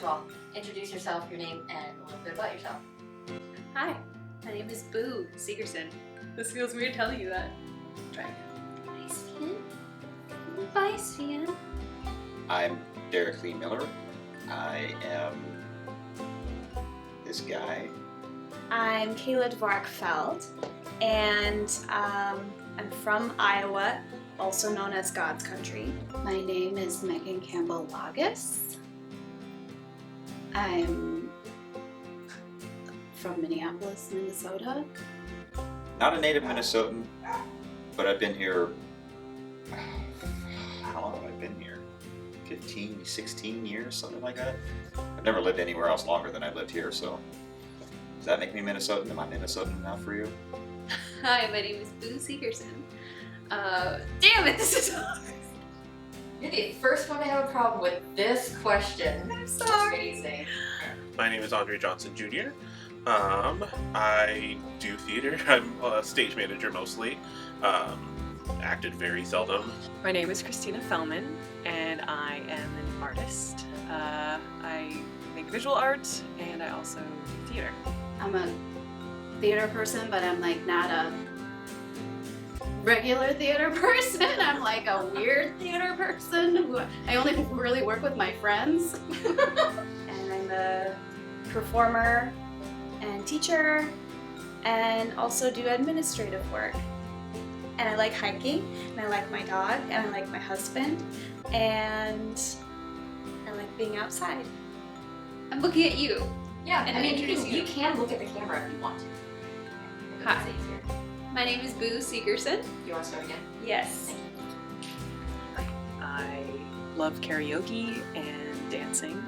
first of all, introduce yourself, your name, and a little bit about yourself. Hi, my name is Boo Segerson. This feels weird telling you that. Try again. Bye, Sven. Bye, Sven. I'm Derek Lee Miller. I am this guy. I'm Kayla Dvorak-Feld, and I'm from Iowa, also known as God's Country. My name is Megan Campbell-Lagus. I'm from Minneapolis, Minnesota. Not a native Minnesotan, but I've been here. How long have I been here? 15, 16 years, something like that. I've never lived anywhere else longer than I've lived here, so does that make me Minnesotan? Am I Minnesotan enough for you? Hi, my name is Boo Segerson. Damn it, this is hard. You're the first one to have a problem with this question. I'm sorry. Amazing. My name is Andre Johnson Jr. I do theater. I'm a stage manager mostly. Acted very seldom. My name is Christina Fellman, and I am an artist. I make visual art, and I also do theater. I'm a theater person, but I'm like not a regular theater person. I'm like a weird theater person who I only really work with my friends. And I'm a performer and teacher, and also do administrative work. And I like hiking, and I like my dog, and I like my husband, and I like being outside. I'm looking at you. Yeah, And I mean, introduce you you. can look at the camera if you want to. Hi. It's easier. My name is Boo Segerson. You want to start again? Yes. I love karaoke and dancing.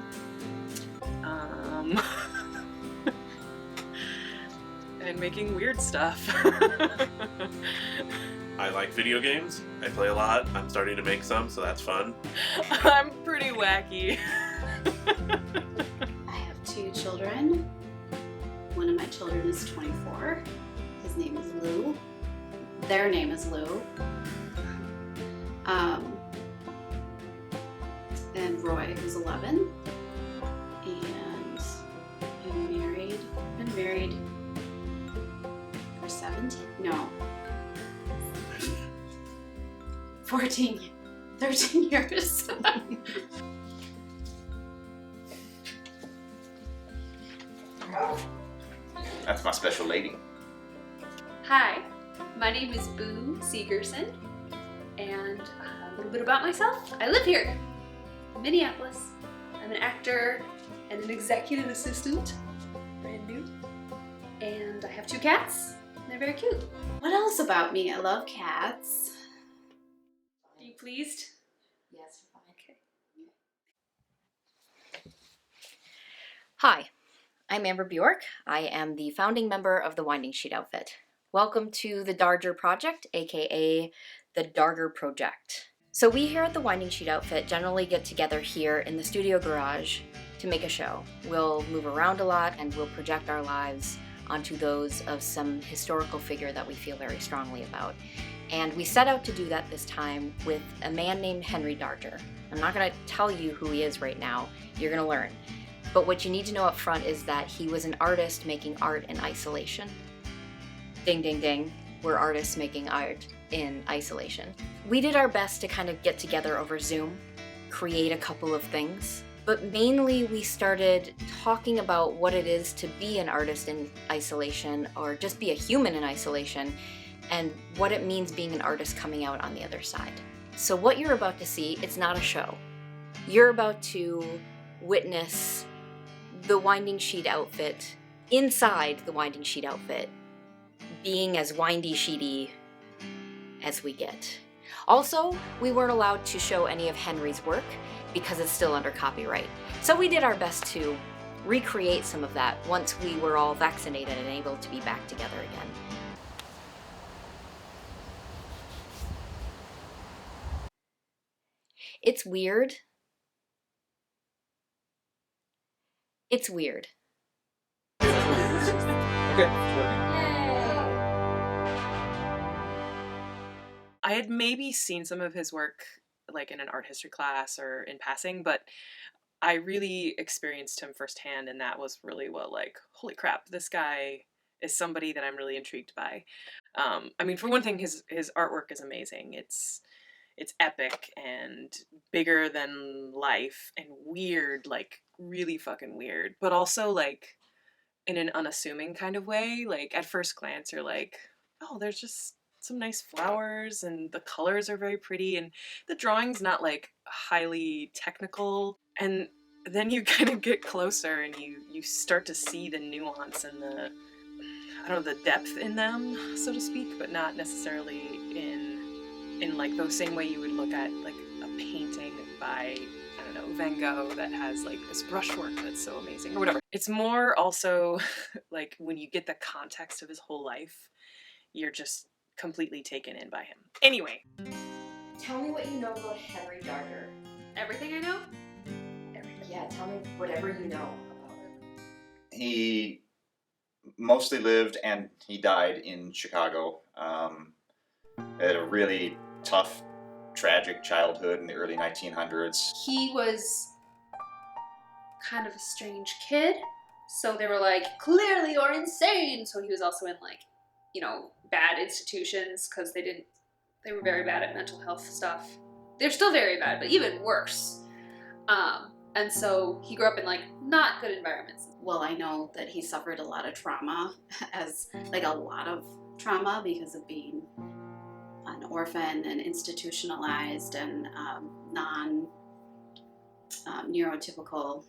And making weird stuff. I like video games. I play a lot. I'm starting to make some, so that's fun. I'm pretty wacky. I have 2 children. One of my children is 24. His name is Lou. Their name is Lou. And Roy, who's 11. And I'm married. Been married for 17? No. 13 years. That's my special lady. Hi, my name is Boo Segerson, and a little bit about myself. I live here in Minneapolis. I'm an actor and an executive assistant, brand new, and I have 2 cats, and they're very cute. What else about me? I love cats. Are you pleased? Yes, fine. Okay. Hi, I'm Amber Bjork. I am the founding member of the Winding Sheet Outfit. Welcome to the Darger Project, aka the Darger Project. So we here at the Winding Sheet Outfit generally get together here in the studio garage to make a show. We'll move around a lot and we'll project our lives onto those of some historical figure that we feel very strongly about. And we set out to do that this time with a man named Henry Darger. I'm not going to tell you who he is right now, you're going to learn. But what you need to know up front is that he was an artist making art in isolation. Ding, ding, ding. We're artists making art in isolation. We did our best to kind of get together over Zoom, create a couple of things, but mainly we started talking about what it is to be an artist in isolation, or just be a human in isolation, and what it means being an artist coming out on the other side. So what you're about to see, it's not a show. You're about to witness the Winding Sheet Outfit inside the Winding Sheet Outfit, being as windy sheety as we get. Also, we weren't allowed to show any of Henry's work because it's still under copyright. So we did our best to recreate some of that once we were all vaccinated and able to be back together again. It's weird. It's weird. Okay. I had maybe seen some of his work like in an art history class or in passing, but I really experienced him firsthand, and that was really what, like, holy crap, this guy is somebody that I'm really intrigued by. I mean, for one thing, his artwork is amazing. It's epic and bigger than life and weird, like really fucking weird, but also like in an unassuming kind of way. Like at first glance, you're like, oh, there's just some nice flowers and the colors are very pretty and the drawing's not like highly technical. And then you kind of get closer and you start to see the nuance and the, I don't know, the depth in them, so to speak, but not necessarily in like the same way you would look at like a painting by, I don't know, Van Gogh that has like this brushwork that's so amazing or whatever. It's more also like when you get the context of his whole life, you're just completely taken in by him. Anyway. Tell me what you know about Henry Darger. Everything I know? Everything. Yeah, tell me whatever you know about him. He mostly lived and he died in Chicago. Had a really tough, tragic childhood in the early 1900s. He was kind of a strange kid, so they were like, clearly you're insane. So he was also in like, you know, bad institutions because they were very bad at mental health stuff. They're still very bad, but even worse. And so he grew up in like not good environments. Well, I know that he suffered a lot of trauma, as like a lot of trauma because of being an orphan and institutionalized and neurotypical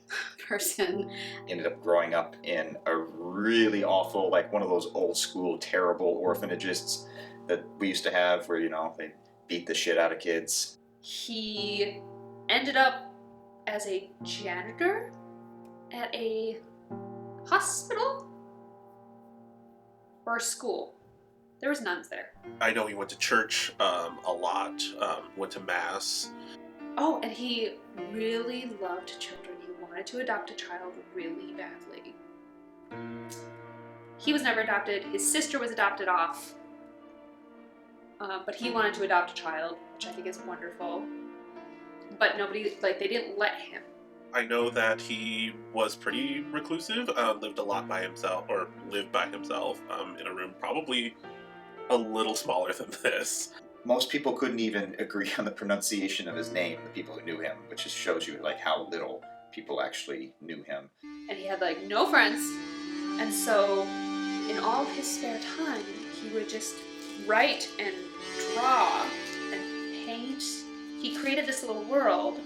person. Ended up growing up in a really awful, like one of those old school terrible orphanages that we used to have where, you know, they beat the shit out of kids. He ended up as a janitor at a hospital or a school. There was nuns there. I know he went to church a lot, went to mass. Oh, and he really loved children. He wanted to adopt a child really badly. He was never adopted. His sister was adopted off. But he wanted to adopt a child, which I think is wonderful. But nobody, like, they didn't let him. I know that he was pretty reclusive, lived a lot by himself, or lived by himself in a room probably a little smaller than this. Most people couldn't even agree on the pronunciation of his name, the people who knew him, which just shows you like how little people actually knew him. And he had like no friends. And so in all of his spare time, he would just write and draw and paint. He created this little world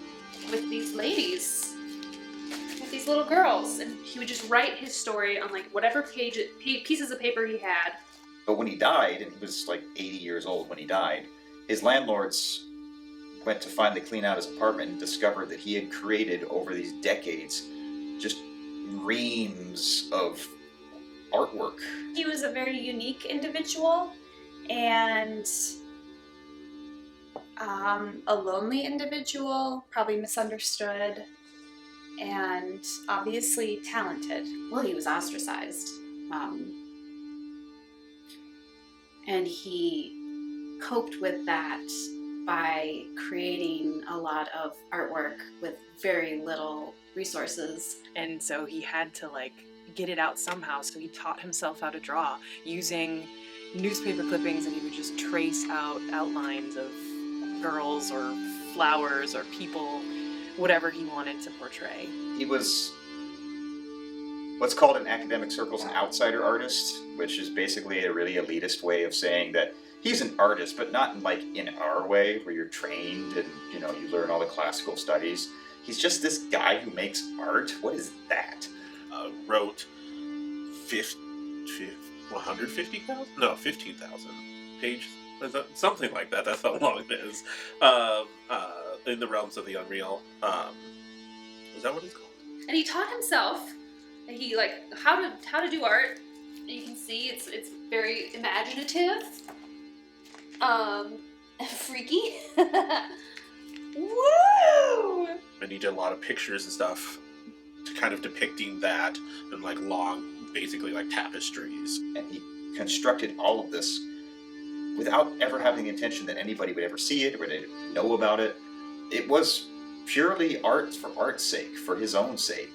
with these ladies, with these little girls, and he would just write his story on like whatever pieces of paper he had. But when he died, and he was like 80 years old when he died, his landlords went to finally clean out his apartment and discovered that he had created over these decades just reams of artwork. He was a very unique individual and a lonely individual, probably misunderstood, and obviously talented. Well, he was ostracized. And he coped with that by creating a lot of artwork with very little resources. And so he had to like get it out somehow, so he taught himself how to draw using newspaper clippings, and he would just trace out outlines of girls or flowers or people, whatever he wanted to portray. He was what's called in academic circles an outsider artist, which is basically a really elitist way of saying that he's an artist, but not like in our way where you're trained and, you know, you learn all the classical studies. He's just this guy who makes art. What is that? Wrote 150,000? No, 15,000 pages. Something like that. That's how long it is. In the realms of the unreal. Is that what it's called? And he taught himself. He like how to do art. And you can see it's very imaginative, freaky. Woo! And he did a lot of pictures and stuff, to kind of depicting that, and like long, basically like tapestries. And he constructed all of this without ever having the intention that anybody would ever see it or would know about it. It was purely art for art's sake, for his own sake.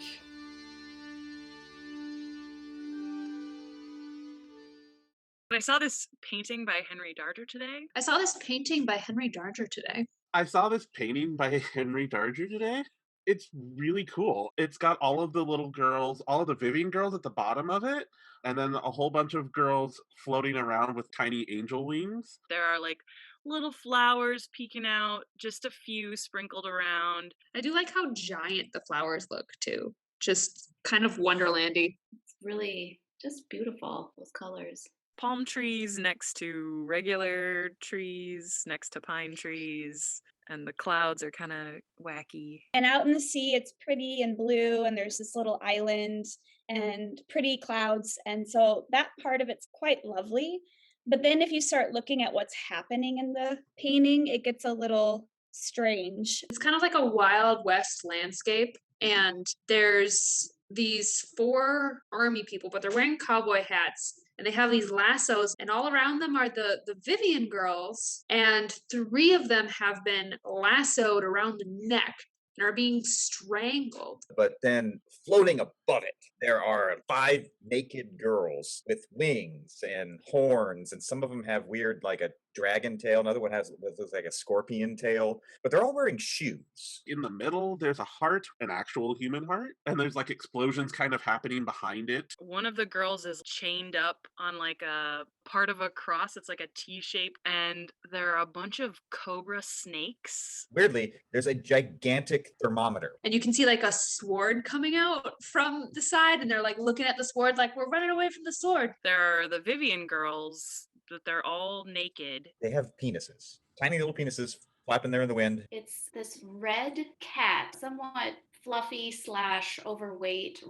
I saw this painting by Henry Darger today. I saw this painting by Henry Darger today. I saw this painting by Henry Darger today. It's really cool. It's got all of the little girls, all of the Vivian girls at the bottom of it, and then a whole bunch of girls floating around with tiny angel wings. There are like little flowers peeking out, just a few sprinkled around. I do like how giant the flowers look too. Just kind of wonderlandy. It's really just beautiful, those colors. Palm trees next to regular trees, next to pine trees, and the clouds are kind of wacky. And out in the sea, it's pretty and blue, and there's this little island and pretty clouds. And so that part of it's quite lovely. But then if you start looking at what's happening in the painting, it gets a little strange. It's kind of like a Wild West landscape, and there's these 4 army people, but they're wearing cowboy hats, and they have these lassos, and all around them are the Vivian girls, and 3 of them have been lassoed around the neck and are being strangled. But then floating above it, there are 5 naked girls with wings and horns, and some of them have weird, like a dragon tail. Another one has what looks like a scorpion tail, but they're all wearing shoes. In the middle, there's a heart, an actual human heart, and there's like explosions kind of happening behind it. One of the girls is chained up on like a part of a cross. It's like a T shape, and there are a bunch of cobra snakes. Weirdly, there's a gigantic thermometer. And you can see like a sword coming out from the side, and they're like looking at the sword like, we're running away from the sword. There are the Vivian girls, but they're all naked. They have penises, tiny little penises flapping there in the wind. It's this red cat, somewhat fluffy slash overweight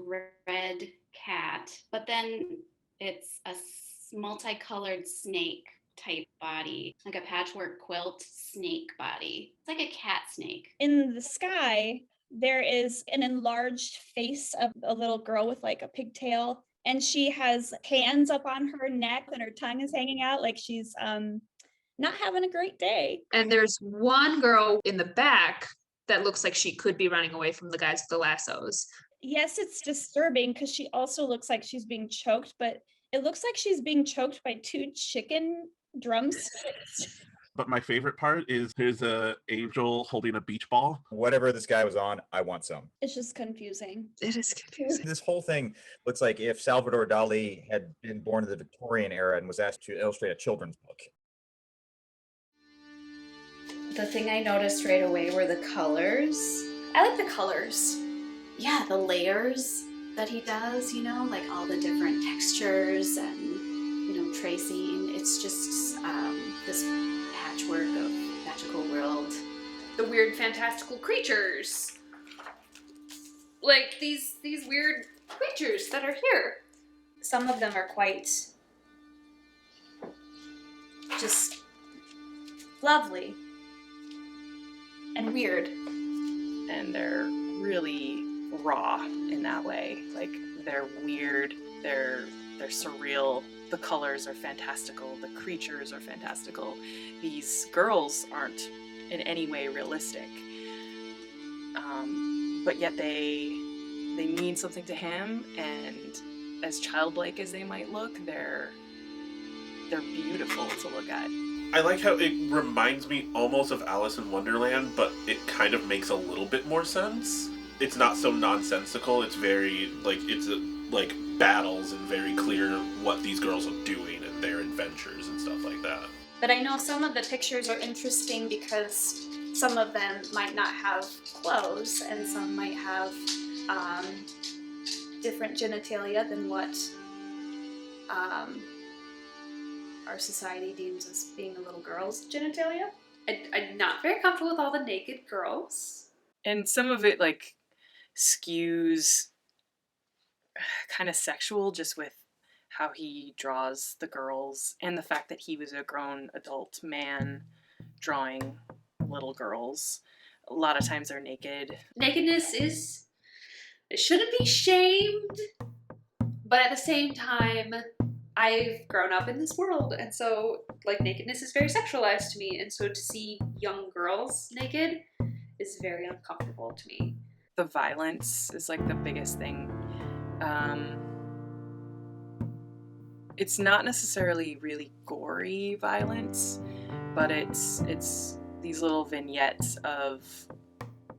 red cat, but then it's a multicolored snake type body, like a patchwork quilt snake body. It's like a cat snake. In the sky, there is an enlarged face of a little girl with like a pigtail, and she has hands up on her neck and her tongue is hanging out like she's not having a great day. And there's one girl in the back that looks like she could be running away from the guys with the lassos. Yes, it's disturbing because she also looks like she's being choked, but it looks like she's being choked by 2 chicken drumsticks. But my favorite part is there's a angel holding a beach ball. Whatever this guy was on, I want some. It's just confusing. It is confusing. This whole thing looks like if Salvador Dali had been born in the Victorian era and was asked to illustrate a children's book. The thing I noticed right away were the colors. I like the colors. Yeah, the layers that he does, you know, like all the different textures and, you know, tracing. It's just this patchwork of magical world. The weird fantastical creatures. Like these weird creatures that are here. Some of them are quite just lovely and weird. And they're really raw in that way. Like they're weird, they're surreal. The colors are fantastical, the creatures are fantastical. These girls aren't in any way realistic. But yet they mean something to him, and as childlike as they might look, they're beautiful to look at. I like how it reminds me almost of Alice in Wonderland, but it kind of makes a little bit more sense. It's not so nonsensical. It's very like battles and very clear what these girls are doing and their adventures and stuff like that. But I know some of the pictures are interesting because some of them might not have clothes and some might have different genitalia than what our society deems as being a little girl's genitalia. I'm not very comfortable with all the naked girls. And some of it like skews kind of sexual, just with how he draws the girls and the fact that he was a grown adult man drawing little girls. A lot of times they're naked. Nakedness it shouldn't be shamed, but at the same time, I've grown up in this world, and so like nakedness is very sexualized to me, and so to see young girls naked is very uncomfortable to me. The violence is like the biggest thing. It's not necessarily really gory violence, but it's these little vignettes of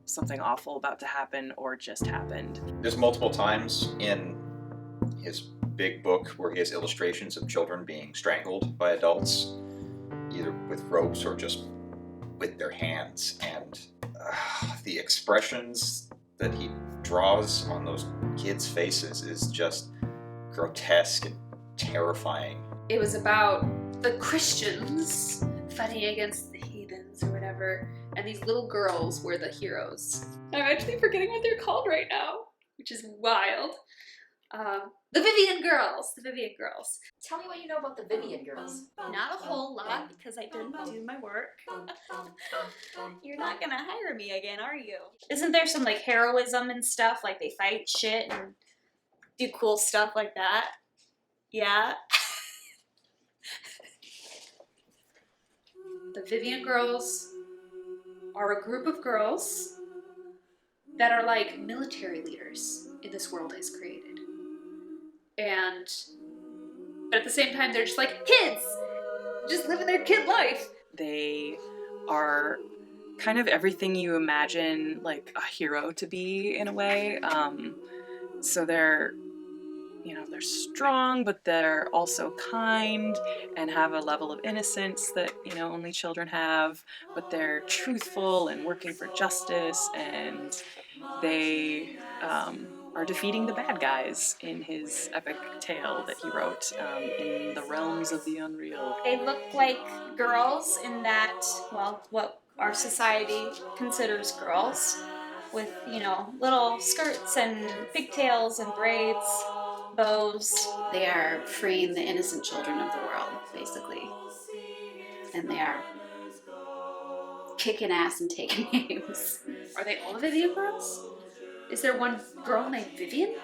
something awful about to happen or just happened. There's multiple times in his big book where he has illustrations of children being strangled by adults, either with ropes or just with their hands. And the expressions that he draws on those kids' faces is just grotesque and terrifying. It was about the Christians fighting against the heathens or whatever, and these little girls were the heroes. I'm actually forgetting what they're called right now, which is wild. The Vivian Girls. The Vivian Girls. Tell me what you know about the Vivian girls. Not a whole lot because I didn't do my work. You're not gonna hire me again, are you? Isn't there some like heroism and stuff? Like they fight shit and do cool stuff like that? Yeah. The Vivian Girls are a group of girls that are like military leaders in this world has created. But at the same time, they're just like kids, just living their kid life. They are kind of everything you imagine like a hero to be in a way. So they're strong, but they're also kind and have a level of innocence that, only children have, but they're truthful and working for justice, and they are defeating the bad guys in his epic tale that he wrote in the realms of the unreal. They look like girls in that, well, what our society considers girls, with, little skirts and pigtails and braids, bows. They are freeing the innocent children of the world, basically. And they are kicking ass and taking names. Are they all the Vivian Girls? Is there one girl named Vivian?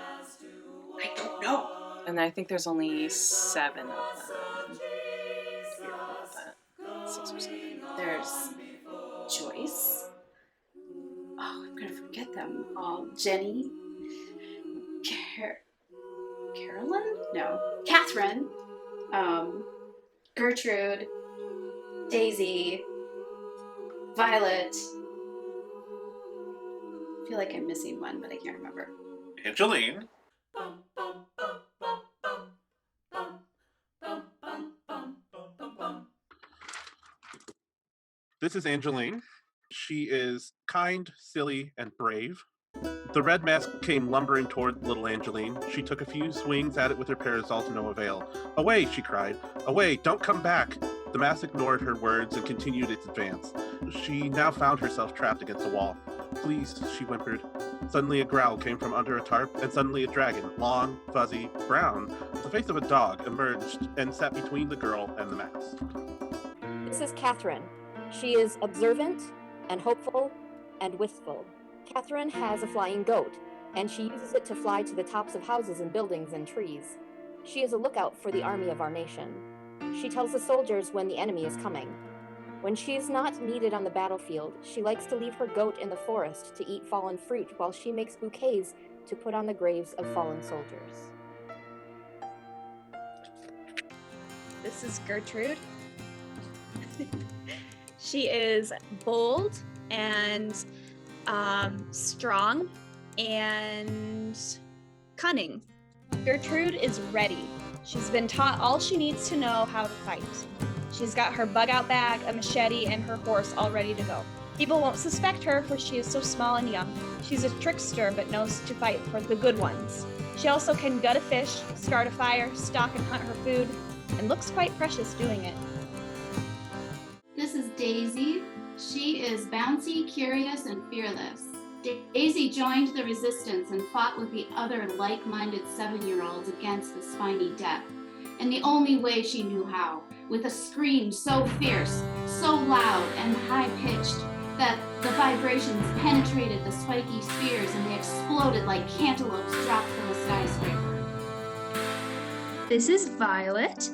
I don't know. And I think there's only 7 of them. 6 or 7. There's Joyce. Oh, I'm gonna forget them. Jenny. Carolyn? No. Catherine. Gertrude. Daisy. Violet. I feel like I'm missing one, but I can't remember. Angeline. This is Angeline. She is kind, silly, and brave. The red mask came lumbering toward little Angeline. She took a few swings at it with her parasol to no avail. "Away!" she cried. "Away! Don't come back!" The mask ignored her words and continued its advance. She now found herself trapped against a wall. "Please," she whimpered. Suddenly a growl came from under a tarp, and suddenly a dragon, long, fuzzy, brown, with the face of a dog, emerged and sat between the girl and the mask. This is Catherine. She is observant and hopeful and wistful. Catherine has a flying goat, and she uses it to fly to the tops of houses and buildings and trees. She is a lookout for the army of our nation. She tells the soldiers when the enemy is coming. When she is not needed on the battlefield, she likes to leave her goat in the forest to eat fallen fruit while she makes bouquets to put on the graves of fallen soldiers. This is Gertrude. She is bold and strong and cunning. Gertrude is ready. She's been taught all she needs to know how to fight. She's got her bug-out bag, a machete, and her horse all ready to go. People won't suspect her, for she is so small and young. She's a trickster, but knows to fight for the good ones. She also can gut a fish, start a fire, stalk and hunt her food, and looks quite precious doing it. This is Daisy. She is bouncy, curious, and fearless. Daisy joined the resistance and fought with the other like-minded 7-year-olds against the spiny death, in the only way she knew how, with a scream so fierce, so loud and high-pitched that the vibrations penetrated the spiky spears and they exploded like cantaloupes dropped from a skyscraper. This is Violet.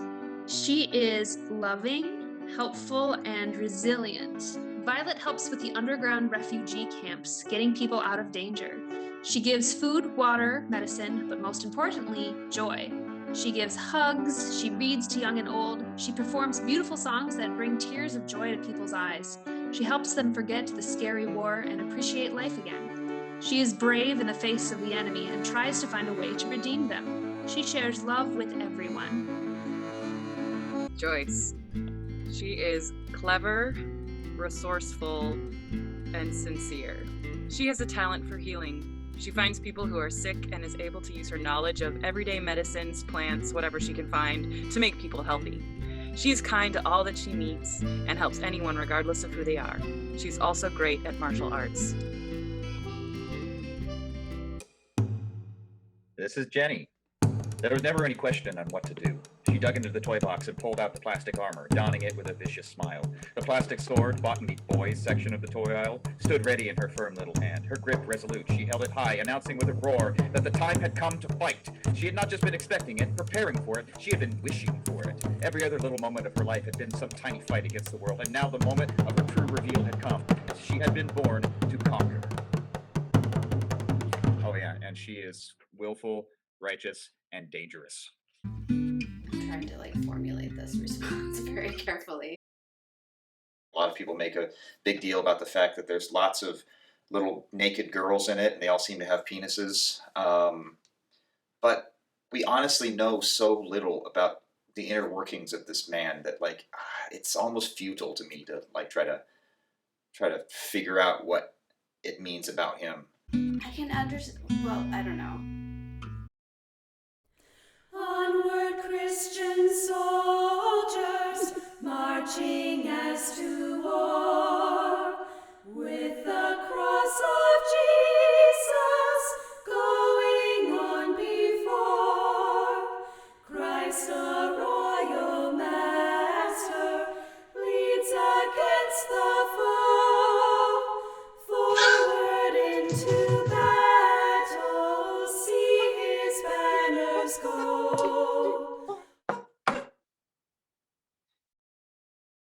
She is loving, helpful, and resilient. Violet helps with the underground refugee camps, getting people out of danger. She gives food, water, medicine, but most importantly, joy. She gives hugs, she reads to young and old, she performs beautiful songs that bring tears of joy to people's eyes. She helps them forget the scary war and appreciate life again. She is brave in the face of the enemy and tries to find a way to redeem them. She shares love with everyone. Joyce. She is clever, resourceful, and sincere. She has a talent for healing. She finds people who are sick and is able to use her knowledge of everyday medicines, plants, whatever she can find, to make people healthy. She is kind to all that she meets and helps anyone regardless of who they are. She's also great at martial arts. This is Jenny. There was never any question on what to do. She dug into the toy box and pulled out the plastic armor, donning it with a vicious smile. The plastic sword, bought in the boys section of the toy aisle, stood ready in her firm little hand, her grip resolute. She held it high, announcing with a roar that the time had come to fight. She had not just been expecting it, preparing for it, she had been wishing for it. Every other little moment of her life had been some tiny fight against the world, and now the moment of her true reveal had come. She had been born to conquer. Oh yeah, and she is willful, righteous, and dangerous. I'm trying to formulate this response very carefully. A lot of people make a big deal about the fact that there's lots of little naked girls in it, and they all seem to have penises. But we honestly know so little about the inner workings of this man that it's almost futile to me to try to figure out what it means about him. I can understand. Well, I don't know. Onward, Christian soldiers, marching as to war, with the cross of Jesus going on before. Christ, a royal master, leads against the foe. Forward into battle, see his banners go.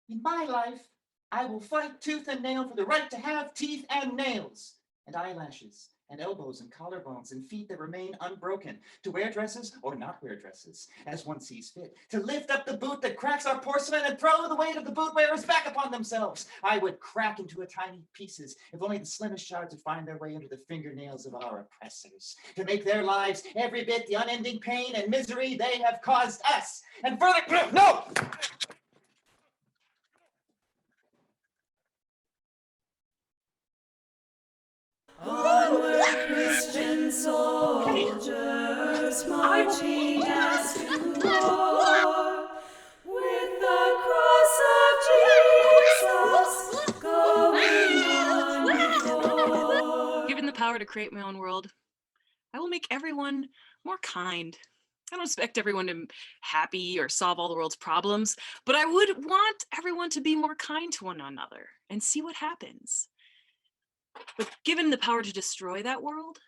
In my life, I will fight tooth and nail for the right to have teeth and nails, and eyelashes, and elbows and collarbones, and feet that remain unbroken, to wear dresses or not wear dresses, as one sees fit, to lift up the boot that cracks our porcelain and throw the weight of the boot wearers back upon themselves. I would crack into tiny pieces if only the slimmest shards would find their way under the fingernails of our oppressors, to make their lives every bit the unending pain and misery they have caused us. And further, no! Onward, Christian soldiers, marching as to war, with the cross of Jesus going on before. Given the power to create my own world, I will make everyone more kind. I don't expect everyone to be happy or solve all the world's problems, but I would want everyone to be more kind to one another and see what happens. But given the power to destroy that world,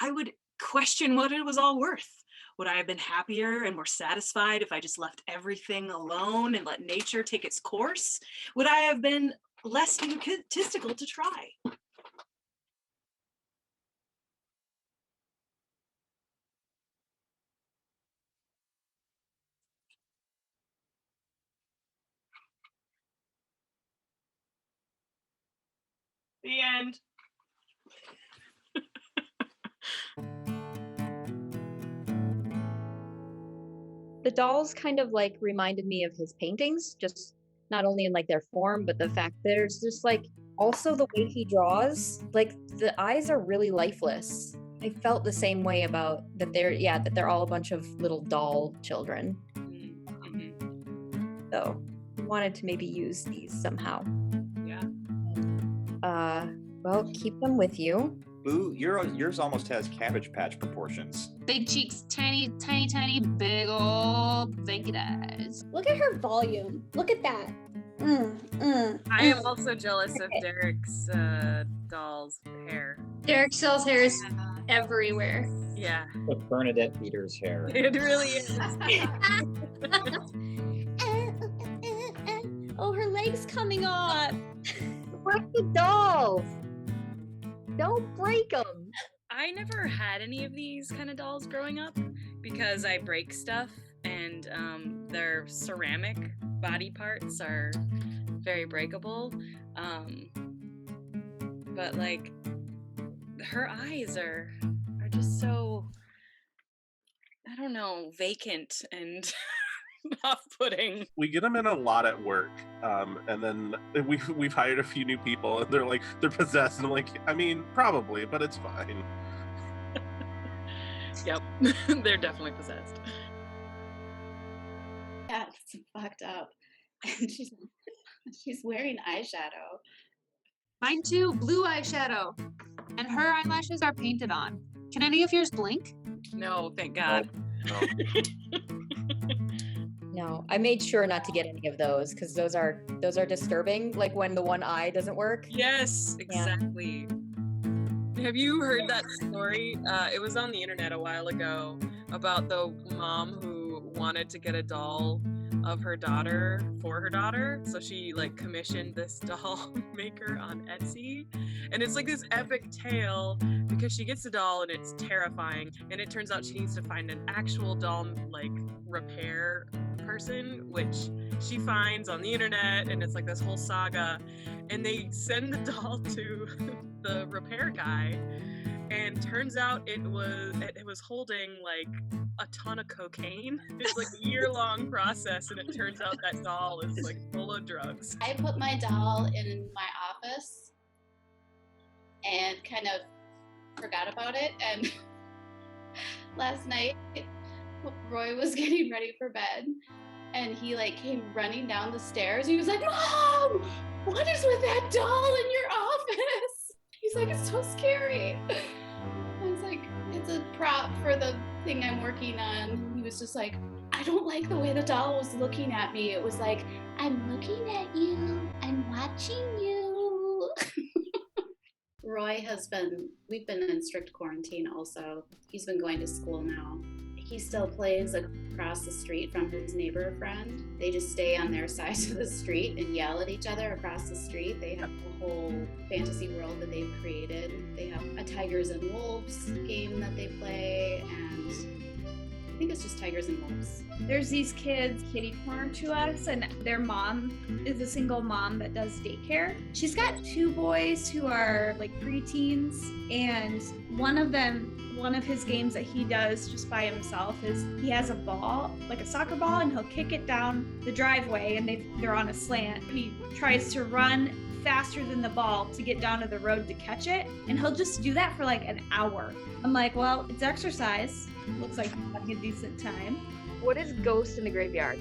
I would question what it was all worth. Would I have been happier and more satisfied if I just left everything alone and let nature take its course? Would I have been less egotistical to try? The end. The dolls kind of reminded me of his paintings, just not only in their form, but the fact there's just also the way he draws, the eyes are really lifeless. I felt the same way about that they're all a bunch of little doll children. So I wanted to maybe use these somehow. Yeah. Well, keep them with you. Boo, yours almost has Cabbage Patch proportions. Big cheeks, tiny, tiny, tiny, big old vacant eyes. Look at her volume. Look at that. I am also jealous of Derek's doll's hair. Derek Shell's hair is everywhere. Yeah. The Bernadette Peters hair. It really is. Oh, her leg's coming off. wreck the dolls. Don't break them. I never had any of these kind of dolls growing up because I break stuff, and their ceramic body parts are very breakable. But like, her eyes are just so, I don't know, vacant and off-putting. We get them in a lot at work, and then we've hired a few new people, and they're like, they're possessed, and I'm like, I mean, probably, but it's fine. Yep, they're definitely possessed. Yeah, it's fucked up. And she's wearing eyeshadow. Mine too, blue eyeshadow. And her eyelashes are painted on. Can any of yours blink? No, thank God. No, I made sure not to get any of those because those are disturbing. Like when the one eye doesn't work. Yes, exactly. Have you heard that story? It was on the internet a while ago about the mom who wanted to get a doll of her daughter for her daughter. So she like commissioned this doll maker on Etsy. And it's like this epic tale because she gets the doll and it's terrifying. And it turns out she needs to find an actual doll like repair person, which she finds on the internet, and it's like this whole saga. And they send the doll to the repair guy, and turns out it was holding like a ton of cocaine. It's like a year-long process, and it turns out that doll is like full of drugs. I put my doll in my office and kind of forgot about it, and last night Roy was getting ready for bed, and he like came running down the stairs. He was like, "Mom, what is with that doll in your office?" He's like, "It's so scary." I was like, "It's a prop for the thing I'm working on." He was just like, "I don't like the way the doll was looking at me." It was like, "I'm looking at you, I'm watching you." Roy we've been in strict quarantine also. He's been going to school now. He still plays across the street from his neighbor friend. They just stay on their side of the street and yell at each other across the street. They have a whole fantasy world that they've created. They have a Tigers and Wolves game that they play, and I think it's just Tigers and Wolves. There's these kids kitty corner to us, and their mom is a single mom that does daycare. She's got two boys who are like preteens, and one of his games that he does just by himself is he has a ball, like a soccer ball, and he'll kick it down the driveway, and they're on a slant. He tries to run faster than the ball to get down to the road to catch it, and he'll just do that for like an hour. I'm like, well, it's exercise. Looks like you're having a decent time. What is Ghost in the Graveyard?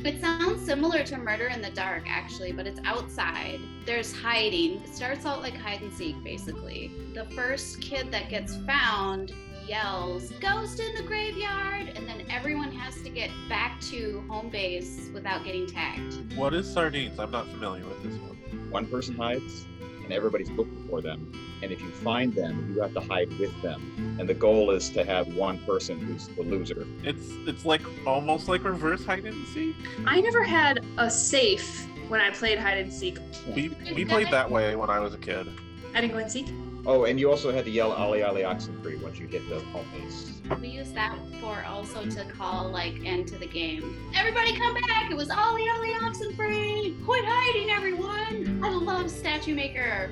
It sounds similar to Murder in the Dark, actually, but it's outside. There's hiding. It starts out like hide and seek, basically. The first kid that gets found yells, "Ghost in the graveyard!" and then everyone has to get back to home base without getting tagged. What is sardines? I'm not familiar with this one. One person hides, and everybody's looking for them. And if you find them, you have to hide with them. And the goal is to have one person who's the loser. It's like almost like reverse hide and seek. I never had a safe when I played hide and seek. We played that way when I was a kid. I didn't go and seek. Oh, and you also had to yell "Ollie, Ollie, Oxenfree" once you hit the home base. We used that for also to call like end to the game. Everybody come back! It was Ollie, Ollie, Oxenfree! Quit hiding, everyone! I love Statue Maker.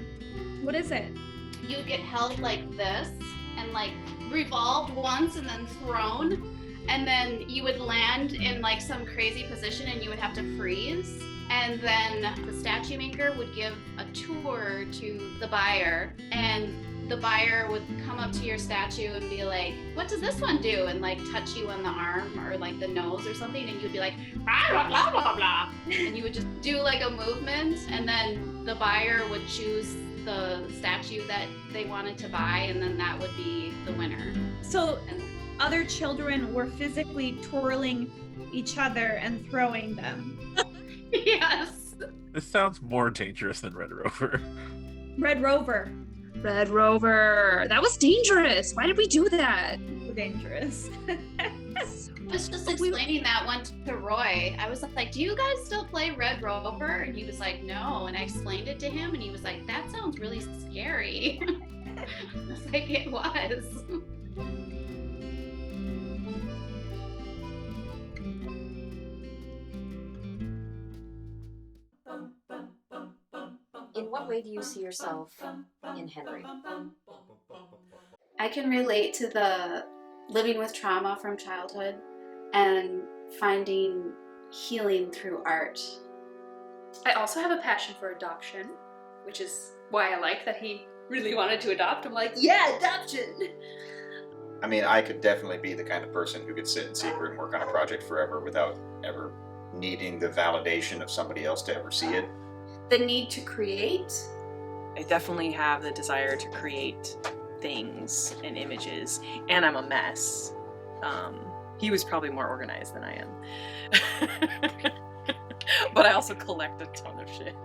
What is it? You would get held like this and like revolved once and then thrown, and then you would land in like some crazy position and you would have to freeze. And then the statue maker would give a tour to the buyer, and the buyer would come up to your statue and be like, "What does this one do?" and like touch you on the arm or like the nose or something, and you'd be like, "Blah, blah, blah, blah, blah." And you would just do like a movement, and then the buyer would choose the statue that they wanted to buy, and then that would be the winner. So other children were physically twirling each other and throwing them. Yes. This sounds more dangerous than Red Rover. Red Rover. Red Rover. That was dangerous. Why did we do that? So dangerous. So I was just explaining that one to Roy. I was like, do you guys still play Red Rover? And he was like, no. And I explained it to him and he was like, that sounds really scary. I was like, it was. In what way do you see yourself in Henry? I can relate to the living with trauma from childhood and finding healing through art. I also have a passion for adoption, which is why I like that he really wanted to adopt. I'm like, yeah, adoption! I mean, I could definitely be the kind of person who could sit in secret and work on a project forever without ever needing the validation of somebody else to ever see it. The need to create. I definitely have the desire to create things and images, and I'm a mess. He was probably more organized than I am. But I also collect a ton of shit.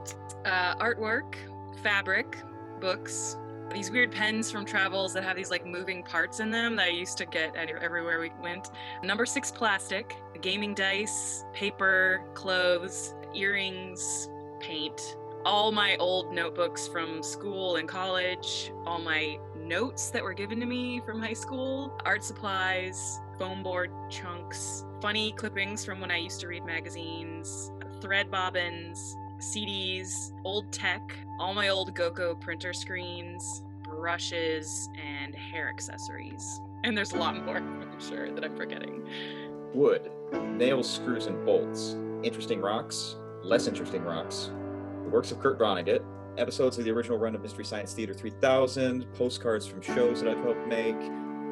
Artwork, fabric, books, these weird pens from travels that have these like moving parts in them that I used to get everywhere we went. Number 6 plastic, gaming dice, paper, clothes, earrings, paint, all my old notebooks from school and college, all my notes that were given to me from high school, art supplies, foam board chunks, funny clippings from when I used to read magazines, thread bobbins, CDs, old tech, all my old GoCo printer screens, brushes, and hair accessories. And there's a lot more, I'm sure, that I'm forgetting. Wood, nails, screws, and bolts. Interesting rocks, less interesting rocks. The works of Kurt Vonnegut, episodes of the original run of Mystery Science Theater 3000, postcards from shows that I've helped make,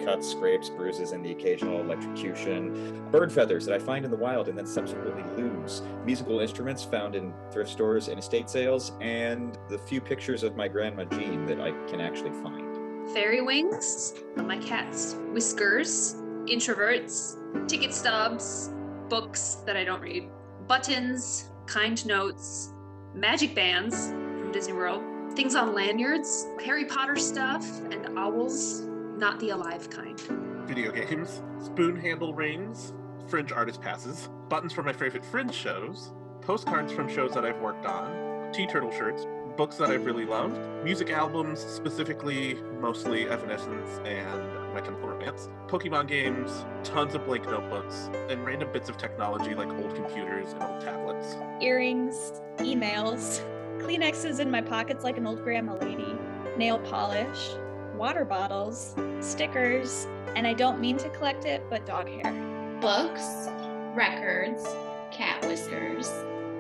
cuts, scrapes, bruises, and the occasional electrocution, bird feathers that I find in the wild and then subsequently lose, musical instruments found in thrift stores and estate sales, and the few pictures of my grandma Jean that I can actually find. Fairy wings, my cat's whiskers, introverts, ticket stubs, books that I don't read, buttons, kind notes, magic bands from Disney World, things on lanyards, Harry Potter stuff, and owls, not the alive kind. Video games, spoon handle rings, fringe artist passes, buttons from my favorite fringe shows, postcards from shows that I've worked on, tea turtle shirts, books that I've really loved, music albums, specifically mostly Evanescence and My Chemical Romance, Pokemon games, tons of blank notebooks, and random bits of technology like old computers and old tablets. Earrings, emails, Kleenexes in my pockets like an old grandma lady, nail polish, water bottles, stickers, and I don't mean to collect it, but dog hair. Books, records, cat whiskers,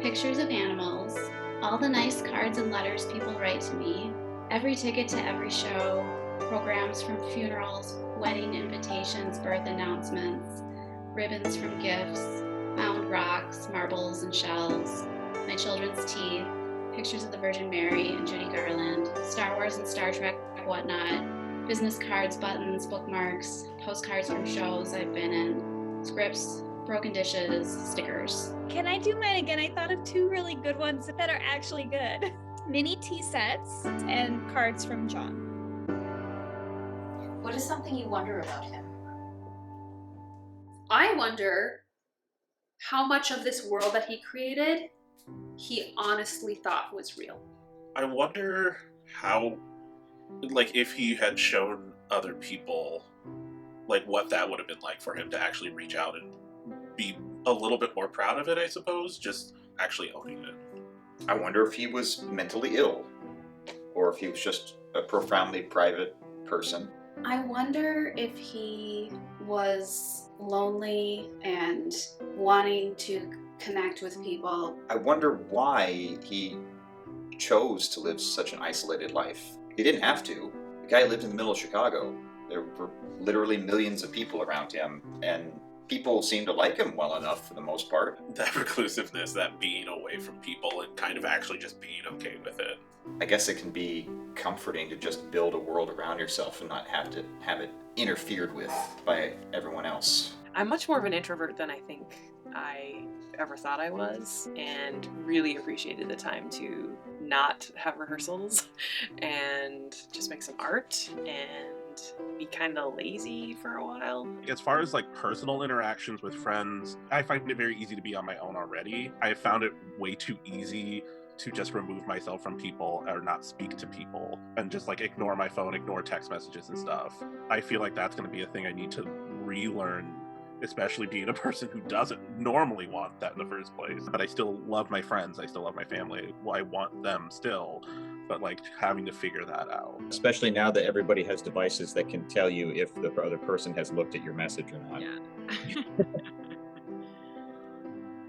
pictures of animals, all the nice cards and letters people write to me, every ticket to every show, programs from funerals, wedding invitations, birth announcements, ribbons from gifts, found rocks, marbles, and shells, my children's teeth, pictures of the Virgin Mary and Judy Garland, Star Wars and Star Trek whatnot, business cards, buttons, bookmarks, postcards from shows I've been in, scripts, broken dishes, stickers. Can I do mine again? I thought of 2 really good ones that are actually good. Mini tea sets and cards from John. What is something you wonder about him? I wonder how much of this world that he created he honestly thought was real. I wonder how, like, if he had shown other people, like, what that would have been like for him to actually reach out and be a little bit more proud of it, I suppose, just actually owning it. I wonder if he was mentally ill, or if he was just a profoundly private person. I wonder if he was lonely and wanting to connect with people. I wonder why he chose to live such an isolated life. He didn't have to. The guy lived in the middle of Chicago. There were literally millions of people around him, and people seemed to like him well enough for the most part. That reclusiveness, that being away from people and kind of actually just being okay with it. I guess it can be comforting to just build a world around yourself and not have to have it interfered with by everyone else. I'm much more of an introvert than I think I ever thought I was, and really appreciated the time to not have rehearsals and just make some art and and be kind of lazy for a while. As far as like personal interactions with friends, I find it very easy to be on my own already. I found it way too easy to just remove myself from people or not speak to people and just like ignore my phone, ignore text messages and stuff. I feel like that's going to be a thing I need to relearn, especially being a person who doesn't normally want that in the first place. But I still love my friends. I still love my family. I want them still, but like having to figure that out. Especially now that everybody has devices that can tell you if the other person has looked at your message or not. Yeah.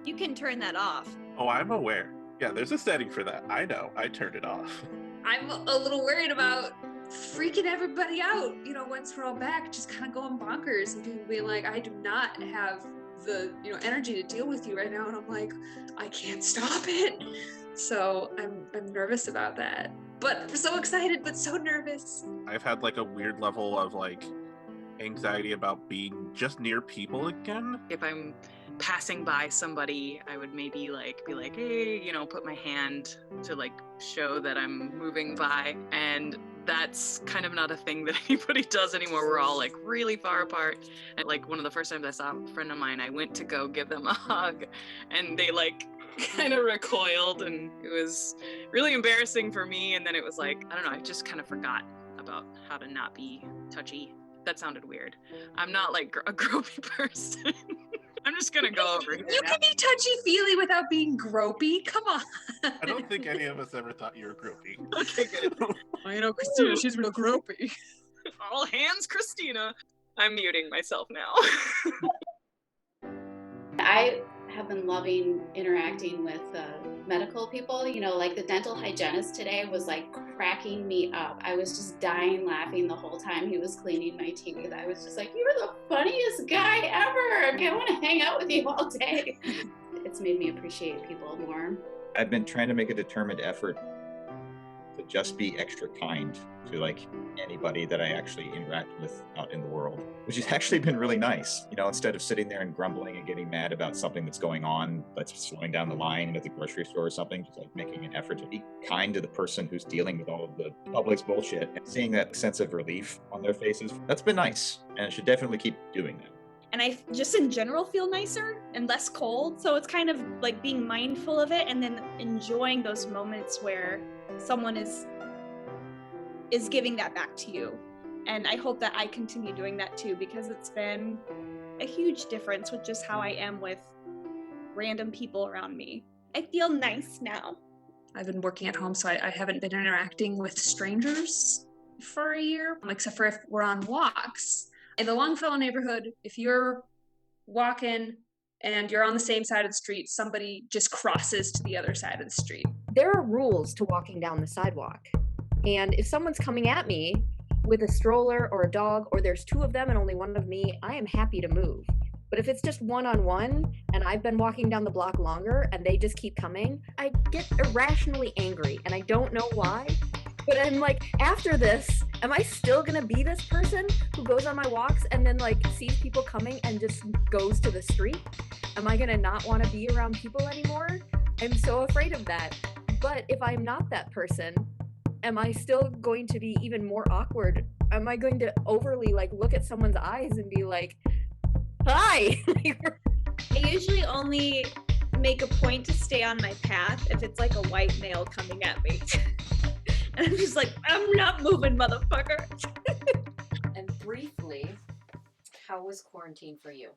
You can turn that off. Oh, I'm aware. Yeah, there's a setting for that. I know. I turned it off. I'm a little worried about freaking everybody out, you know, once we're all back, just kind of going bonkers and people being like, I do not have the, you know, energy to deal with you right now. And I'm like, I can't stop it. So I'm nervous about that. But I'm so excited, but so nervous. I've had like a weird level of like anxiety about being just near people again. If I'm passing by somebody, I would maybe like be like, hey, you know, put my hand to like show that I'm moving by. And that's kind of not a thing that anybody does anymore. We're all like really far apart. And like one of the first times I saw a friend of mine, I went to go give them a hug and they like kind of recoiled and it was really embarrassing for me. And then it was like, I don't know, I just kind of forgot about how to not be touchy. That sounded weird. I'm not like a gropey person. I'm just gonna go over here. You can be touchy-feely without being gropey. Come on. I don't think any of us ever thought you were gropey. Okay, good. Well, you know, Christina, she's real gropey. All hands, Christina. I'm muting myself now. I have been loving interacting with medical people. You know, like the dental hygienist today was like cracking me up. I was just dying laughing the whole time he was cleaning my teeth. I was just like, you're the funniest guy ever. I want to hang out with you all day. It's made me appreciate people more. I've been trying to make a determined effort to just be extra kind to like anybody that I actually interact with out in the world, which has actually been really nice. You know, instead of sitting there and grumbling and getting mad about something that's going on, that's slowing down the line at the grocery store or something, just like making an effort to be kind to the person who's dealing with all of the public's bullshit and seeing that sense of relief on their faces. That's been nice, and I should definitely keep doing that. And I just in general feel nicer and less cold. So it's kind of like being mindful of it and then enjoying those moments where someone is giving that back to you. And I hope that I continue doing that too, because it's been a huge difference with just how I am with random people around me. I feel nice now. I've been working at home, so I haven't been interacting with strangers for a year, except for if we're on walks. In the Longfellow neighborhood, if you're walking and you're on the same side of the street, somebody just crosses to the other side of the street. There are rules to walking down the sidewalk. And if someone's coming at me with a stroller or a dog, or there's two of them and only one of me, I am happy to move. But if it's just one-on-one and I've been walking down the block longer and they just keep coming, I get irrationally angry and I don't know why. But I'm like, after this, am I still gonna be this person who goes on my walks and then like sees people coming and just goes to the street? Am I gonna not wanna be around people anymore? I'm so afraid of that. But if I'm not that person, am I still going to be even more awkward? Am I going to overly like look at someone's eyes and be like, hi? I usually only make a point to stay on my path if it's like a white male coming at me. And I'm just like, I'm not moving, motherfucker. And briefly, how was quarantine for you?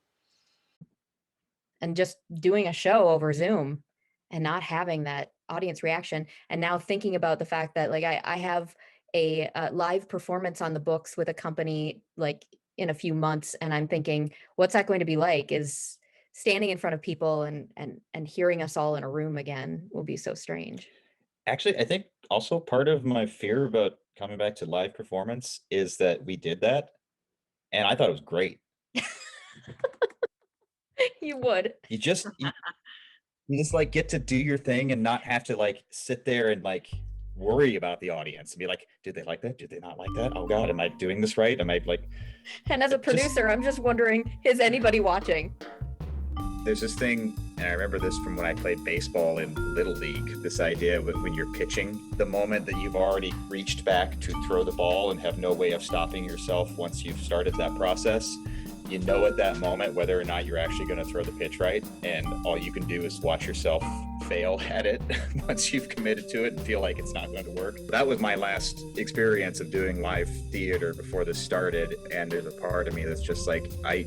And just doing a show over Zoom and not having that audience reaction. And now thinking about the fact that like I have a live performance on the books with a company like in a few months. And I'm thinking, what's that going to be like? Is standing in front of people and hearing us all in a room again will be so strange. Actually, I think also part of my fear about coming back to live performance is that we did that, and I thought it was great. You would. You just like get to do your thing and not have to like sit there and like worry about the audience and be like, did they like that? Did they not like that? Oh God, am I doing this right? Am I like? And as a producer, I'm just wondering, is anybody watching? There's this thing, and I remember this from when I played baseball in Little League, this idea of when you're pitching, the moment that you've already reached back to throw the ball and have no way of stopping yourself once you've started that process, you know at that moment whether or not you're actually going to throw the pitch right, and all you can do is watch yourself fail at it once you've committed to it and feel like it's not going to work. That was my last experience of doing live theater before this started, and there's a part of me that's just like, I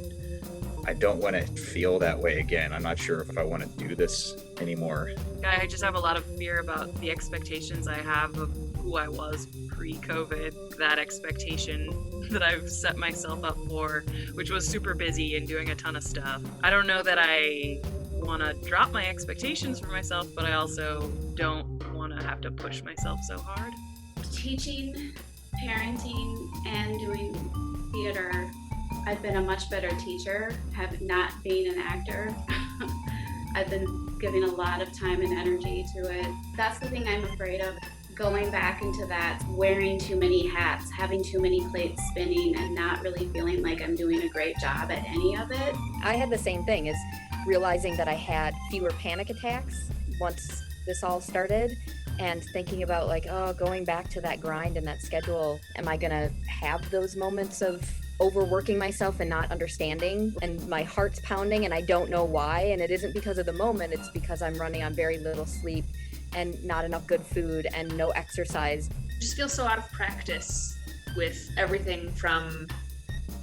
don't want to feel that way again. I'm not sure if I want to do this anymore. I just have a lot of fear about the expectations I have of who I was pre-COVID, that expectation that I've set myself up for, which was super busy and doing a ton of stuff. I don't know that I want to drop my expectations for myself, but I also don't want to have to push myself so hard. Teaching, parenting, and doing theater, I've been a much better teacher, have not been an actor. I've been giving a lot of time and energy to it. That's the thing I'm afraid of, going back into that, wearing too many hats, having too many plates spinning, and not really feeling like I'm doing a great job at any of it. I had the same thing, is realizing that I had fewer panic attacks once this all started, and thinking about like, oh, going back to that grind and that schedule, am I gonna have those moments of overworking myself and not understanding, and my heart's pounding and I don't know why, and it isn't because of the moment, it's because I'm running on very little sleep and not enough good food and no exercise. I just feel so out of practice with everything from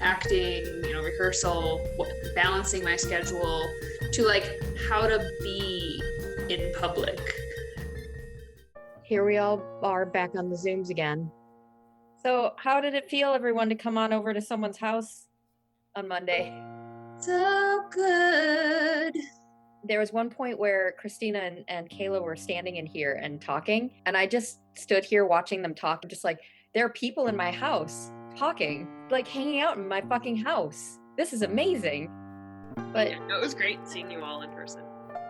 acting, rehearsal, balancing my schedule, to like how to be in public. Here we all are back on the Zooms again. So how did it feel, everyone, to come on over to someone's house on Monday? So good. There was one point where Christina and Kayla were standing in here and talking, and I just stood here watching them talk. I'm just like, there are people in my house talking, like hanging out in my fucking house. This is amazing. But Yeah, it was great seeing you all in person.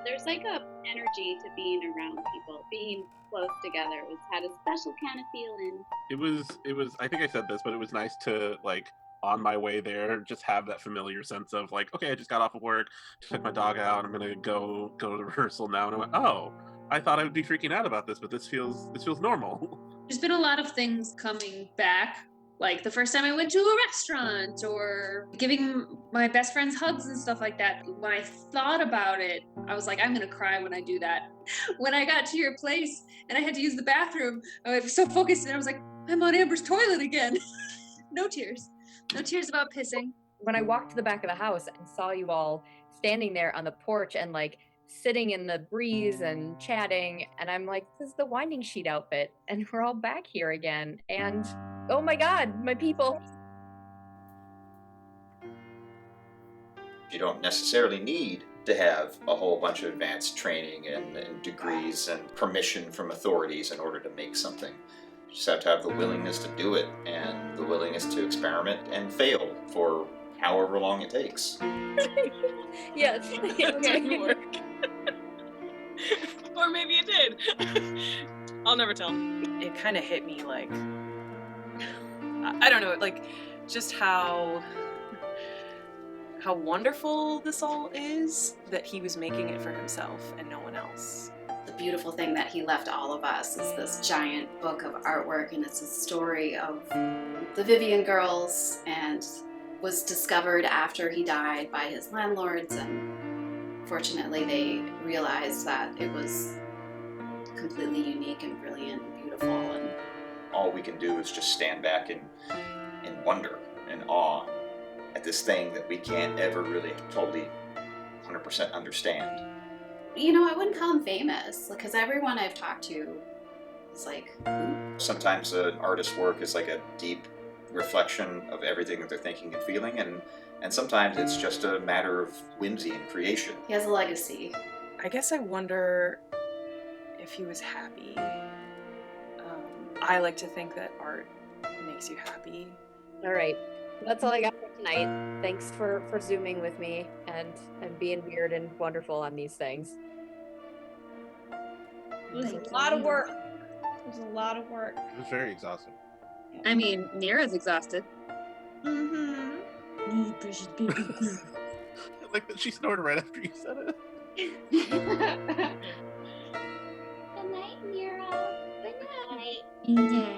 There's like a energy to being around people, being close together. It had a special kind of feeling. It was I think I said this, but it was nice to, like, on my way there, just have that familiar sense of like, okay, I just got off of work, took my dog out, I'm gonna go to rehearsal now, and I went, oh, I thought I would be freaking out about this, but this feels normal. There's been a lot of things coming back, like the first time I went to a restaurant, or giving my best friends hugs and stuff like that. When I thought about it, I was like, I'm gonna cry when I do that. When I got to your place and I had to use the bathroom, I was so focused and I was like, I'm on Amber's toilet again. No tears. No tears about pissing. when I walked to the back of the house and saw you all standing there on the porch and like sitting in the breeze and chatting, and I'm like, this is the winding sheet outfit, and we're all back here again, and oh my god, my people. You don't necessarily need to have a whole bunch of advanced training and degrees and permission from authorities in order to make something. You just have to have the willingness to do it and the willingness to experiment and fail for however long it takes. Yes. That didn't work. Or maybe it did. I'll never tell. It kind of hit me like, I don't know, like just how wonderful this all is, that he was making it for himself and no one else. The beautiful thing that he left all of us is this giant book of artwork, and it's a story of the Vivian girls, and was discovered after he died by his landlords, and fortunately they realized that it was completely unique and brilliant and beautiful. And all we can do is just stand back in wonder and awe at this thing that we can't ever really totally 100% understand. you know, I wouldn't call him famous, because everyone I've talked to is like, who? Sometimes an artist's work is like a deep reflection of everything that they're thinking and feeling, and sometimes it's just a matter of whimsy and creation. He has a legacy. I guess I wonder if he was happy. I like to think that art makes you happy. All right, that's all I got for tonight. Thanks for Zooming with me and being weird and wonderful on these things. It was a lot of work. It was a lot of work. It was very exhausting. I mean, Nira's exhausted. Mm-hmm. like that she snored right after you said it. Good night, Mira. Good night. Okay.